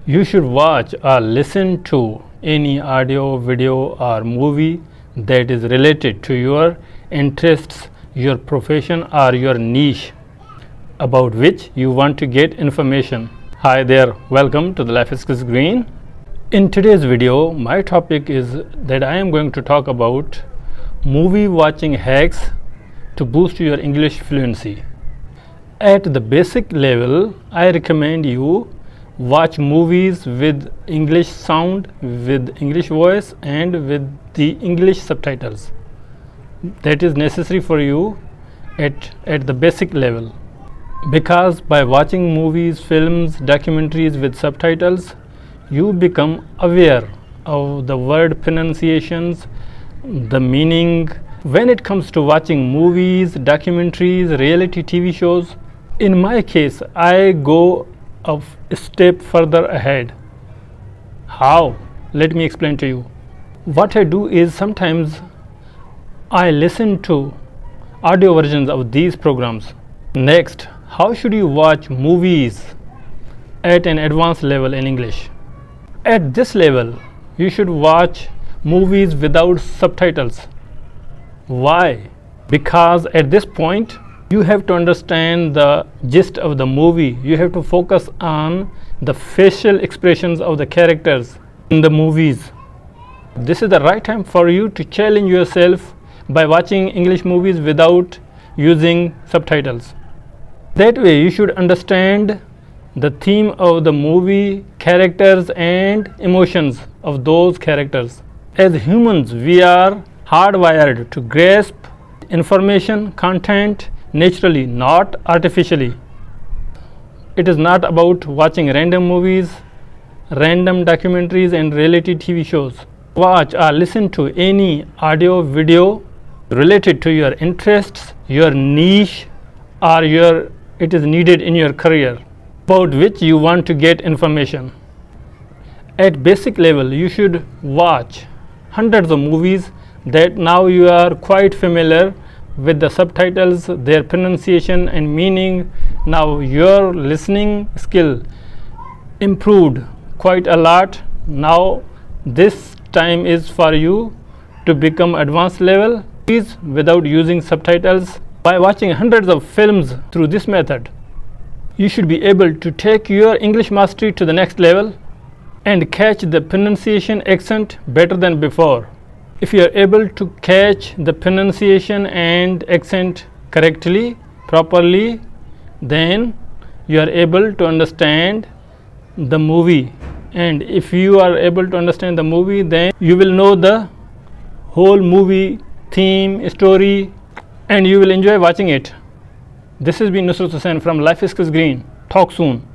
You should watch or listen to any audio, video, or movie that is related to your interests, your profession, or your niche about which you want to get information. Hi there, welcome to the Life Skills Green. In today's video, my topic is that I am going to talk about movie watching hacks to boost your English fluency. At the basic level, I recommend you watch movies with English sound, with English voice, and with the English subtitles. That is necessary for you at the basic level, because by watching movies, films, documentaries with subtitles, you become aware of the word pronunciations, the meaning. When it comes to watching movies, documentaries, reality TV shows, in my case, I go a step further ahead. How? Let me explain to you. What I do is sometimes I listen to audio versions of these programs. Next, how should you watch movies at an advanced level in English? At this level, you should watch movies without subtitles. Why? Because at this point, you have to understand the gist of the movie. You have to focus on the facial expressions of the characters in the movies. This is the right time for you to challenge yourself by watching English movies without using subtitles. That way you should understand the theme of the movie, characters, and emotions of those characters. As humans, we are hardwired to grasp information, content naturally, not artificially. It is not about watching random movies, random documentaries, and reality TV shows. Watch or listen to any audio, video related to your interests, your niche, or it is needed in your career, about which you want to get information. At basic level, you should watch hundreds of movies that now you are quite familiar with the subtitles, their pronunciation and meaning. Now your listening skill improved quite a lot. Now this time is for you to become advanced level without using subtitles. By watching hundreds of films through this method, you should be able to take your English mastery to the next level and catch the pronunciation accent better than before. If you are able to catch the pronunciation and accent correctly, properly, then you are able to understand the movie. And if you are able to understand the movie, then you will know the whole movie theme, story, and you will enjoy watching it. This has been Nusrat Hussain from Life Skills Green. Talk soon.